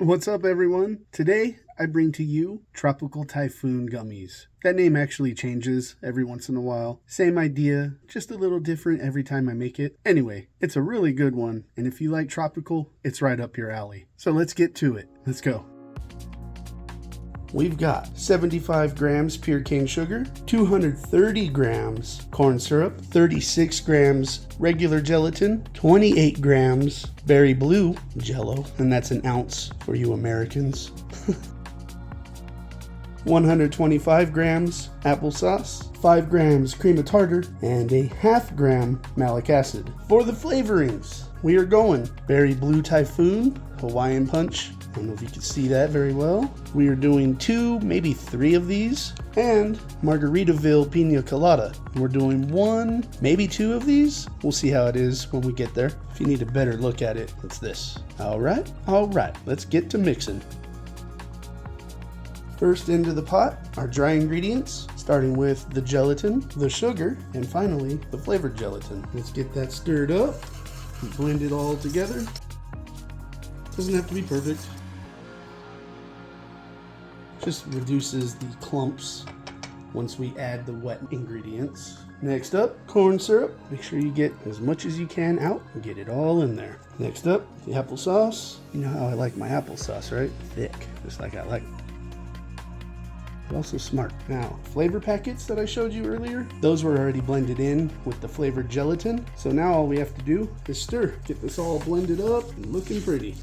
What's up, everyone? Today, I bring to you Tropical Typhoon Gummies. That name actually changes every once in a while. Same idea, just a little different every time I make it. Anyway, it's a really good one, and if you like tropical, it's right up your alley. So let's get to it. Let's go. We've got 75 grams pure cane sugar, 230 grams corn syrup, 36 grams regular gelatin, 28 grams berry blue Jello, and that's an ounce for you Americans, 125 grams applesauce, 5 grams cream of tartar, and a ½ gram malic acid. For the flavorings, we are going berry Blue Typhoon Hawaiian Punch. I don't know if you can see that very well. We are doing 2, maybe 3 of these, and Margaritaville Pina colada. We're doing 1, maybe 2 of these. We'll see how it is when we get there. If you need a better look at it, it's this. All right, let's get to mixing. First into the pot, our dry ingredients, starting with the gelatin, the sugar, and finally the flavored gelatin. Let's get that stirred up and blend it all together. Doesn't have to be perfect. Just reduces the clumps once we add the wet ingredients. Next up, corn syrup. Make sure you get as much as you can out and get it all in there. Next up, the applesauce. You know how I like my applesauce, right? Thick, just like I like it. But also smart. Now, flavor packets that I showed you earlier, those were already blended in with the flavored gelatin. So now all we have to do is stir. Get this all blended up and looking pretty.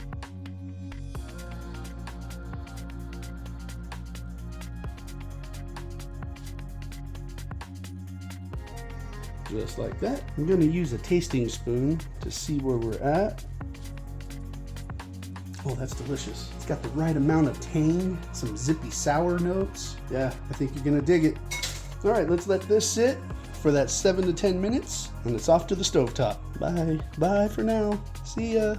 Just like that. I'm going to use a tasting spoon to see where we're at. Oh, that's delicious. It's got the right amount of tang, some zippy sour notes. Yeah, I think you're going to dig it. All right, let's let this sit for that 7 to 10 minutes, and it's off to the stovetop. Bye. Bye for now. See ya.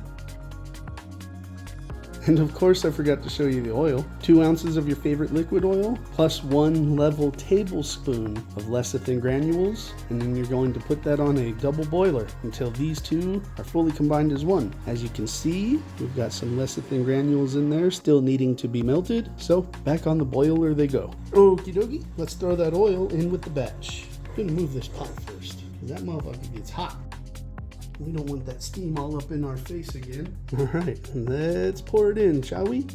And of course, I forgot to show you the oil. 2 ounces of your favorite liquid oil, plus 1 level tablespoon of lecithin granules. And then you're going to put that on a double boiler until these two are fully combined as one. As you can see, we've got some lecithin granules in there still needing to be melted. So back on the boiler they go. Okie dokie, let's throw that oil in with the batch. I'm gonna move this pot first, because that motherfucker gets hot. We don't want that steam all up in our face again. All right, let's pour it in, shall we?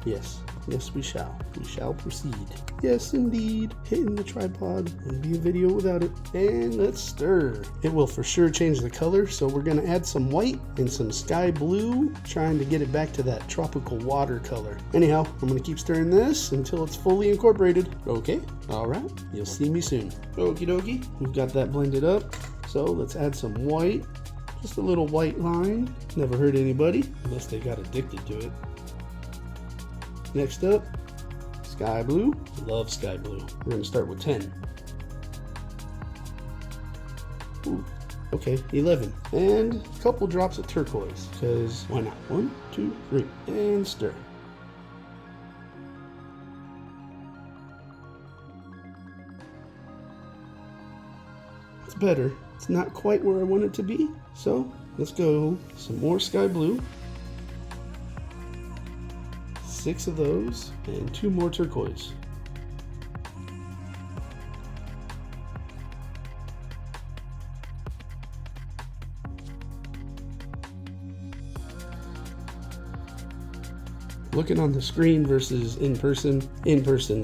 Yes, we shall. We shall proceed. Yes, indeed. Hitting the tripod wouldn't be a video without it. And let's stir. It will for sure change the color, so we're gonna add some white and some sky blue, trying to get it back to that tropical water color. Anyhow, I'm gonna keep stirring this until it's fully incorporated. Okay, all right, you'll see me soon. Okie dokie, we've got that blended up. So let's add some white, just a little white line. Never hurt anybody, unless they got addicted to it. Next up, sky blue. Love sky blue. We're gonna start with 10. Ooh, okay, 11. And a couple drops of turquoise, because why not? 1, 2, 3, and stir. It's better. It's not quite where I want it to be, so let's go some more sky blue. 6 of those, and 2 more turquoise. Looking on the screen versus in person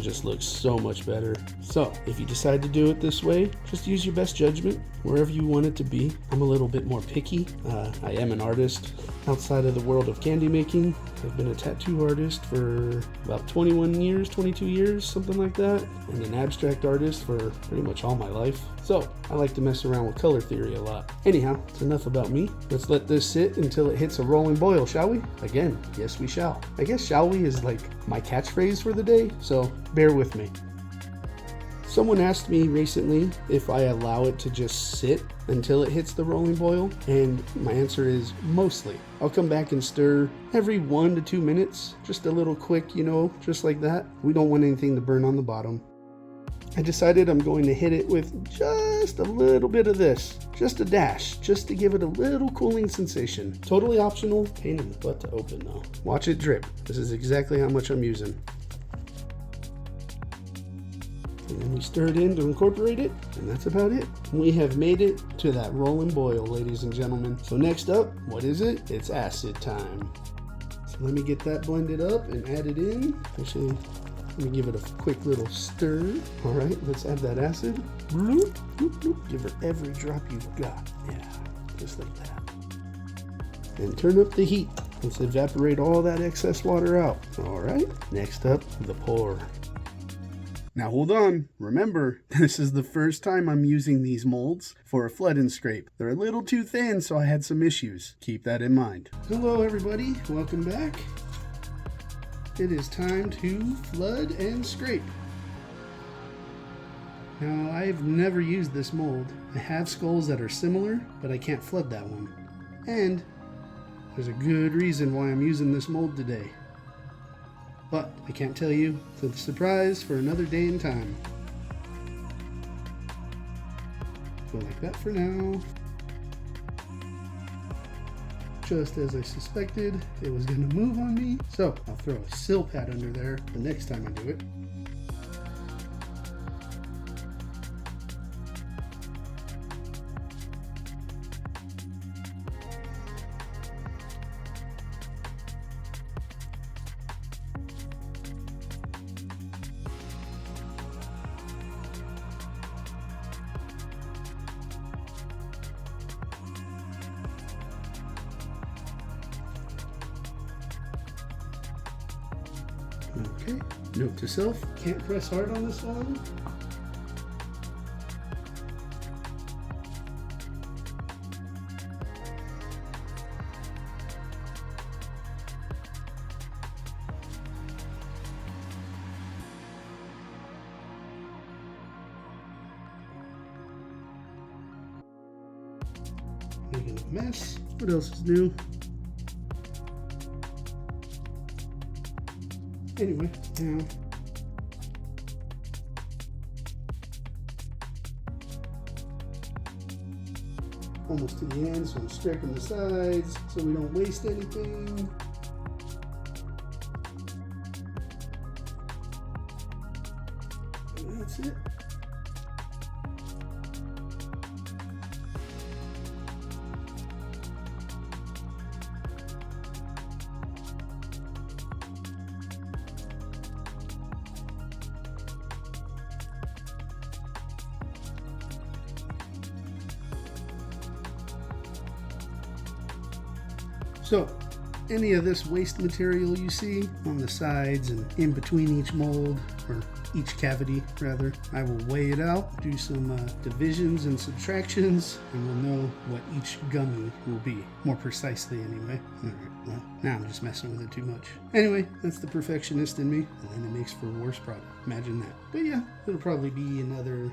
just looks so much better. So if you decide to do it this way, just use your best judgment wherever you want it to be. I'm a little bit more picky. I am an artist outside of the world of candy making. I've been a tattoo artist for about 21 years, 22 years, something like that, and an abstract artist for pretty much all my life. So I like to mess around with color theory a lot. Anyhow, it's enough about me. Let's let this sit until it hits a rolling boil, shall we? Again, yes we shall. I guess shall we is like my catchphrase for the day, so bear with me. Someone asked me recently if I allow it to just sit until it hits the rolling boil, and my answer is mostly. I'll come back and stir every 1 to 2 minutes, just a little quick, just like that. We don't want anything to burn on the bottom. I decided I'm going to hit it with just a little bit of this, just a dash, just to give it a little cooling sensation. Totally optional, pain in the butt to open though. Watch it drip. This is exactly how much I'm using. And then we stir it in to incorporate it, and that's about it. We have made it to that roll and boil, ladies and gentlemen. So next up, what is it? It's acid time. So let me get that blended up and add it in. Actually, let me give it a quick little stir. All right, let's add that acid. Bloop, bloop, bloop. Give her every drop you've got. Yeah, just like that. And turn up the heat. Let's evaporate all that excess water out. All right, next up, the pour. Now hold on, remember, this is the first time I'm using these molds for a flood and scrape. They're a little too thin, so I had some issues. Keep that in mind. Hello everybody, welcome back. It is time to flood and scrape. Now I've never used this mold. I have skulls that are similar, but I can't flood that one. And there's a good reason why I'm using this mold today. But I can't tell you, it's a surprise for another day and time. Go like that for now. Just as I suspected, it was going to move on me. So I'll throw a sill pad under there the next time I do it. Okay, note to self, can't press hard on this one. Making a mess. What else is new? Anyway, now almost to the end, so I'm scraping the sides so we don't waste anything. And that's it. So, any of this waste material you see on the sides and in between each mold, or each cavity rather, I will weigh it out, do some divisions and subtractions, and we'll know what each gummy will be, more precisely anyway. Alright, well, now I'm just messing with it too much. Anyway, that's the perfectionist in me, and then it makes for a worse product. Imagine that. But yeah, it'll probably be another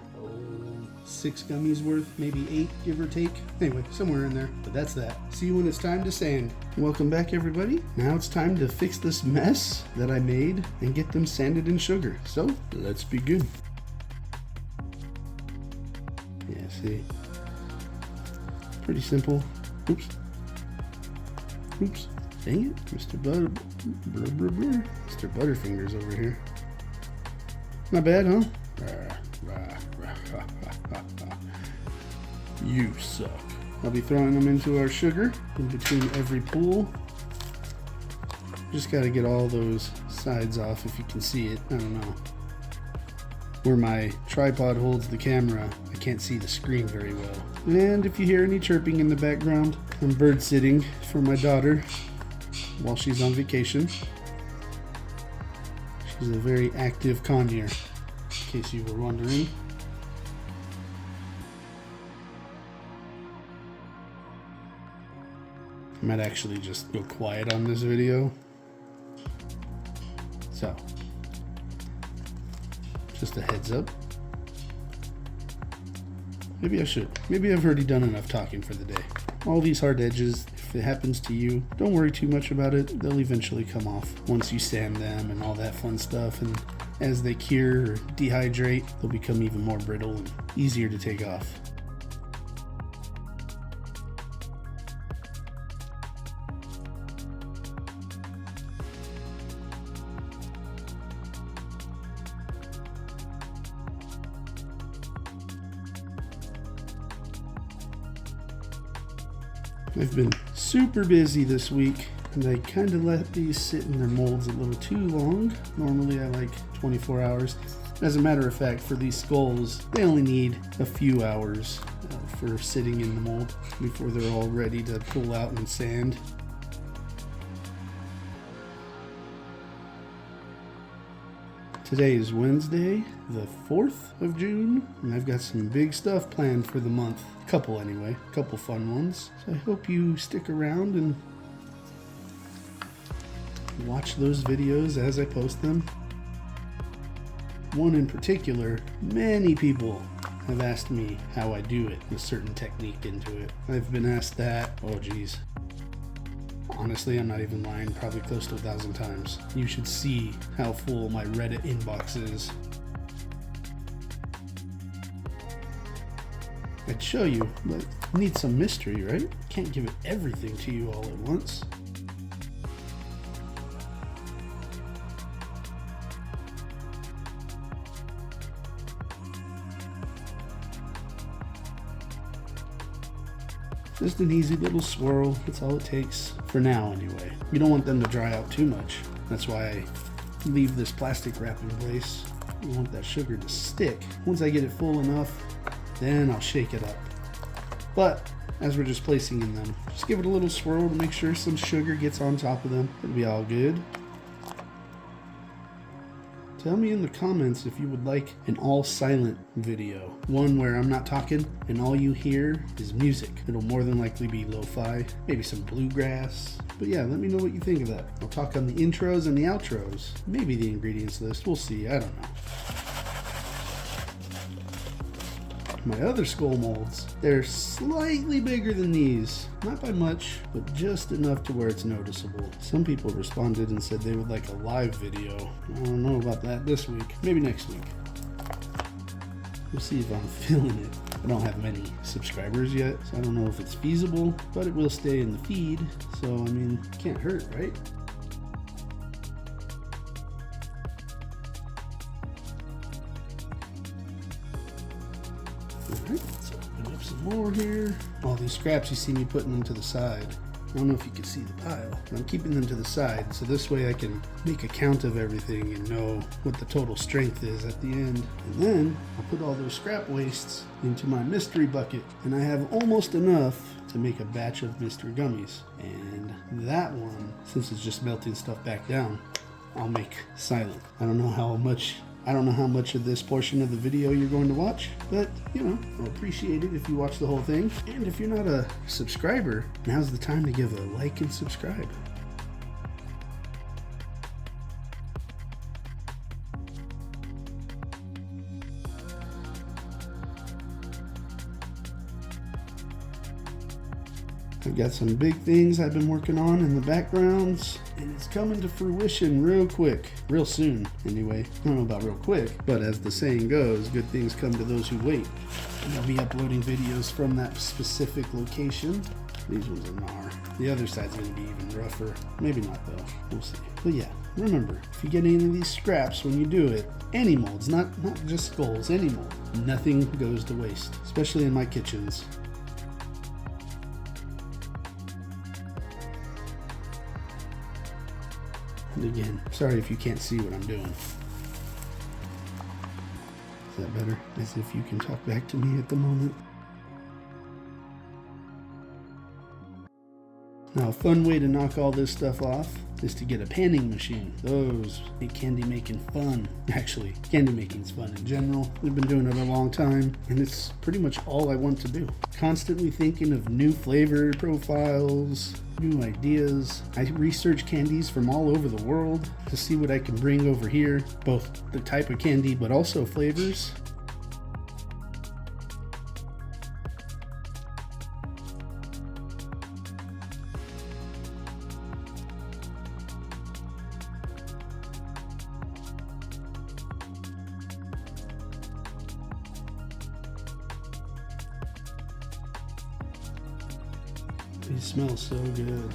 6 gummies worth, maybe 8, give or take. Anyway, somewhere in there. But that's that. See you when it's time to sand. Welcome back, everybody. Now it's time to fix this mess that I made and get them sanded in sugar. So let's begin. Yeah, see, pretty simple. Oops. Oops. Dang it, Mr. Mr. Butterfingers over here. Not bad, huh? You suck. I'll be throwing them into our sugar in between every pool. Just got to get all those sides off if you can see it. I don't know. Where my tripod holds the camera, I can't see the screen very well. And if you hear any chirping in the background, I'm bird sitting for my daughter while she's on vacation. She's a very active conure, in case you were wondering. I might actually just go quiet on this video. So, just a heads up. Maybe I should. Maybe I've already done enough talking for the day. All these hard edges If it happens to you, don't worry too much about it. They'll eventually come off once you sand them and all that fun stuff. And as they cure or dehydrate, they'll become even more brittle and easier to take off. I've been super busy this week, and I kind of let these sit in their molds a little too long. Normally I like 24 hours. As a matter of fact, for these skulls, they only need a few hours for sitting in the mold before they're all ready to pull out and sand. Today is Wednesday, the 4th of June, and I've got some big stuff planned for the month. A couple anyway, a couple fun ones. So I hope you stick around and watch those videos as I post them. One in particular, many people have asked me how I do it, a certain technique into it. I've been asked that, oh geez. Honestly, I'm not even lying, probably close to 1,000 times. You should see how full my Reddit inbox is. I'd show you, but you need some mystery, right? Can't give it everything to you all at once. Just an easy little swirl, that's all it takes, for now anyway. You don't want them to dry out too much. That's why I leave this plastic wrap in place. You want that sugar to stick. Once I get it full enough, then I'll shake it up. But as we're just placing in them, just give it a little swirl to make sure some sugar gets on top of them. It'll be all good. Tell me in the comments if you would like an all silent video. One where I'm not talking and all you hear is music. It'll more than likely be lo-fi, maybe some bluegrass. But yeah, let me know what you think of that. I'll talk on the intros and the outros. Maybe the ingredients list, we'll see, I don't know. My other skull molds, they're slightly bigger than these. Not by much, but just enough to where it's noticeable. Some people responded and said they would like a live video. I don't know about that this week. Maybe next week. We'll see if I'm feeling it. I don't have many subscribers yet, so I don't know if it's feasible, but it will stay in the feed. So, I mean, can't hurt, right? Alright, let's open up some more here. All these scraps, you see me putting them to the side. I don't know if you can see the pile, but I'm keeping them to the side, so this way I can make a count of everything and know what the total strength is at the end. And then I'll put all those scrap wastes into my mystery bucket, and I have almost enough to make a batch of mystery gummies. And that one, since it's just melting stuff back down, I'll make silent. I don't know how much of this portion of the video you're going to watch, but you know, I'll appreciate it if you watch the whole thing. And if you're not a subscriber, now's the time to give a like and subscribe. I've got some big things I've been working on in the backgrounds, and it's coming to fruition real quick, real soon anyway. I don't know about real quick, but as the saying goes, good things come to those who wait. And I'll be uploading videos from that specific location. These ones are gnar. The other side's gonna be even rougher. Maybe not though, we'll see. But yeah, remember, if you get any of these scraps when you do it, any molds, not just skulls, any mold, nothing goes to waste, especially in my kitchens. And again, sorry if you can't see what I'm doing. Is that better? As if you can talk back to me at the moment. Now, a fun way to knock all this stuff off is to get a panning machine. Those make candy making fun. Actually, candy making's fun in general. We've been doing it a long time, and it's pretty much all I want to do. Constantly thinking of new flavor profiles, new ideas. I research candies from all over the world to see what I can bring over here, both the type of candy, but also flavors. They smell so good.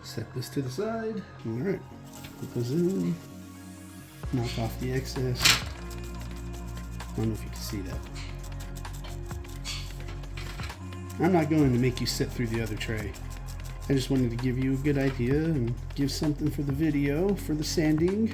Set this to the side. All right, put those in. Knock off the excess. I don't know if you can see that. I'm not going to make you sit through the other tray. I just wanted to give you a good idea and give something for the video, for the sanding.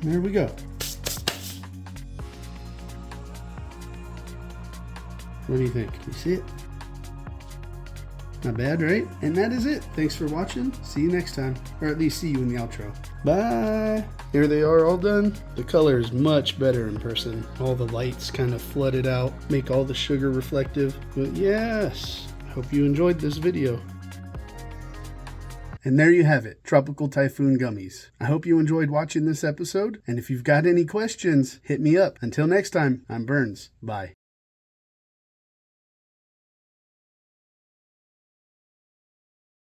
There we go. What do you think? You see it? Not bad, right? And that is it. Thanks for watching. See you next time. Or at least see you in the outro. Bye! Here they are all done. The color is much better in person. All the lights kind of flooded out, make all the sugar reflective. But yes, hope you enjoyed this video. And there you have it, Tropical Typhoon Gummies. I hope you enjoyed watching this episode, and if you've got any questions, hit me up. Until next time, I'm Burns. Bye.